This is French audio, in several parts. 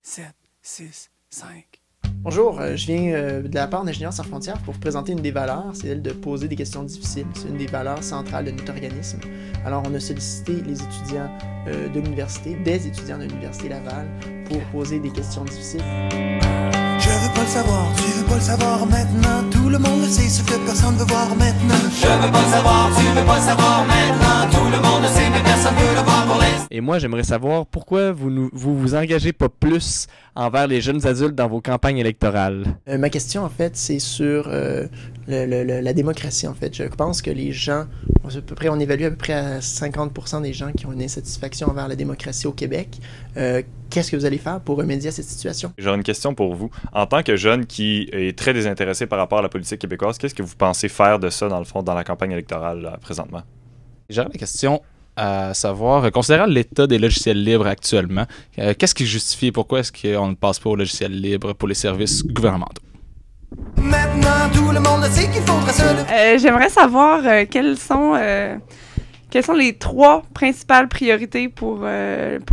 7, 6, 5. Bonjour, je viens de la part d'Ingénieurs sans frontières pour vous présenter une des valeurs, c'est celle de poser des questions difficiles. C'est une des valeurs centrales de notre organisme. Alors, on a sollicité les étudiants de l'université, des étudiants de l'Université Laval, pour poser des questions difficiles. Je veux pas le savoir, tu veux pas le savoir maintenant. Tout le monde le sait, ce que personne veut voir maintenant. Je veux pas le savoir, tu veux pas le savoir maintenant. Tout le monde le sait, mais personne veut le voir pour l'instant. Et moi, j'aimerais savoir pourquoi vous engagez pas plus envers les jeunes adultes dans vos campagnes électorales. Ma question, en fait, c'est sur la démocratie, en fait. Je pense que les gens, on évalue à peu près à 50% des gens qui ont une insatisfaction envers la démocratie au Québec. Qu'est-ce que vous allez faire pour remédier à cette situation? J'aurais une question pour vous. En tant que jeune qui est très désintéressé par rapport à la politique québécoise, qu'est-ce que vous pensez faire de ça, dans le fond, dans la campagne électorale, là, présentement? J'aurais la question à savoir, considérant l'état des logiciels libres actuellement, qu'est-ce qui justifie, pourquoi est-ce qu'on ne passe pas aux logiciels libres pour les services gouvernementaux? Maintenant, tout le monde le sait qu'il faudrait se... J'aimerais savoir quelles sont les 3 principales priorités pour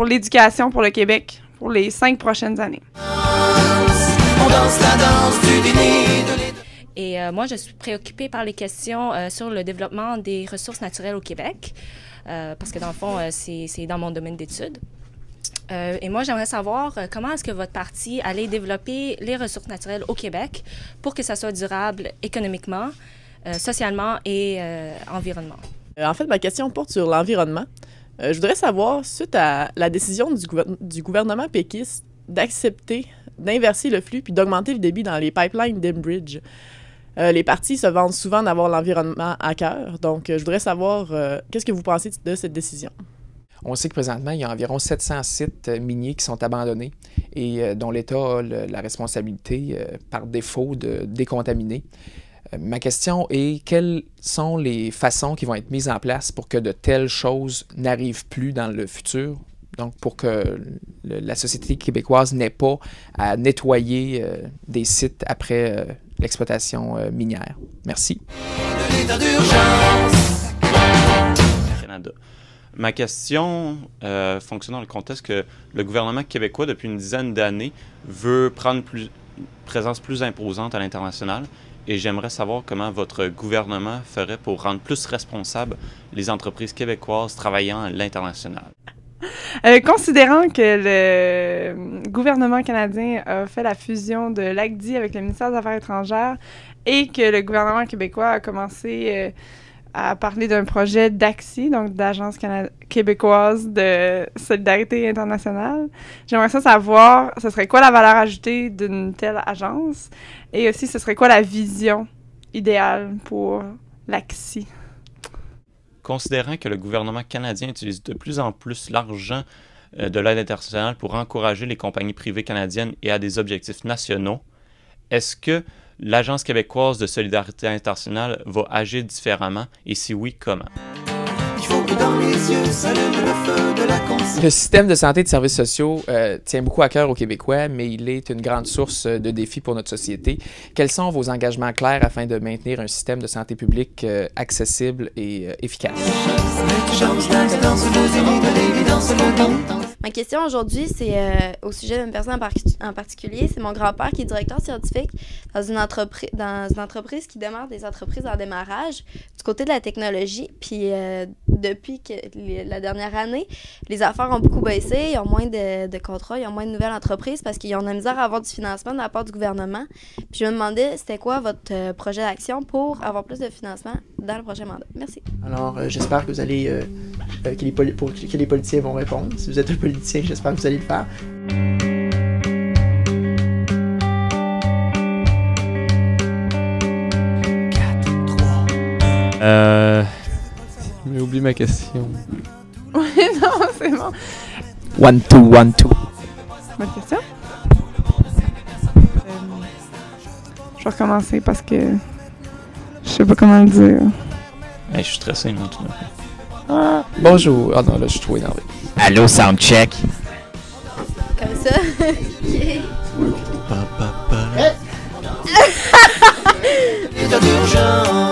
l'éducation pour le Québec pour les 5 prochaines années. On danse la danse du dîner de l'été. Et moi, je suis préoccupée par les questions sur le développement des ressources naturelles au Québec, parce que dans le fond, c'est dans mon domaine d'études. Et moi, j'aimerais savoir comment est-ce que votre parti allait développer les ressources naturelles au Québec pour que ça soit durable économiquement, socialement et environnement. En fait, ma question porte sur l'environnement. Je voudrais savoir, suite à la décision du gouvernement péquiste d'accepter d'inverser le flux puis d'augmenter le débit dans les pipelines d'Enbridge, les partis se vantent souvent d'avoir l'environnement à cœur. Donc, je voudrais savoir, qu'est-ce que vous pensez de cette décision? On sait que présentement, il y a environ 700 sites miniers qui sont abandonnés et dont l'État a la responsabilité, par défaut, de décontaminer. Ma question est, quelles sont les façons qui vont être mises en place pour que de telles choses n'arrivent plus dans le futur? Donc, pour que la société québécoise n'ait pas à nettoyer des sites après l'exploitation minière. Merci. Canada. Ma question fonctionne dans le contexte que le gouvernement québécois, depuis une dizaine d'années, veut prendre une présence plus imposante à l'international. Et j'aimerais savoir comment votre gouvernement ferait pour rendre plus responsables les entreprises québécoises travaillant à l'international. Considérant que le gouvernement canadien a fait la fusion de l'ACDI avec le ministère des Affaires étrangères et que le gouvernement québécois a commencé à parler d'un projet d'ACSI, donc d'Agence québécoise de solidarité internationale. J'aimerais savoir, ce serait quoi la valeur ajoutée d'une telle agence et aussi ce serait quoi la vision idéale pour l'ACSI. Considérant que le gouvernement canadien utilise de plus en plus l'argent de l'aide internationale pour encourager les compagnies privées canadiennes et à des objectifs nationaux, est-ce que l'Agence québécoise de solidarité internationale va agir différemment et si oui, comment? Il faut que dans les yeux s'allume le feu de la conscience. Le système de santé et de services sociaux tient beaucoup à cœur aux Québécois, mais il est une grande source de défis pour notre société. Quels sont vos engagements clairs afin de maintenir un système de santé publique accessible et efficace? Ma question aujourd'hui, c'est au sujet d'une personne en particulier. C'est mon grand-père qui est directeur scientifique dans une entreprise qui démarre des entreprises en démarrage du côté de la technologie. Puis depuis la dernière année, les affaires ont beaucoup baissé. Ils ont moins de contrats, ils ont moins de nouvelles entreprises parce qu'ils ont de la misère à avoir du financement de la part du gouvernement. Puis je me demandais, c'était quoi votre projet d'action pour avoir plus de financement dans le prochain mandat? Merci. Alors, j'espère que vous allez... que les politiciens vont répondre. Si vous êtes un politicien, j'espère que vous allez le faire. J'ai oublié ma question. Oui, non, c'est bon. 1, 2, 1, 2. Votre question? Je vais recommencer parce que je sais pas comment le dire. Hey, je suis stressé, moi, tout d'un coup. Ah, bonjour. Ah non, là, je suis trop énervé. Allô, soundcheck. Comme ça. L'état d'urgence.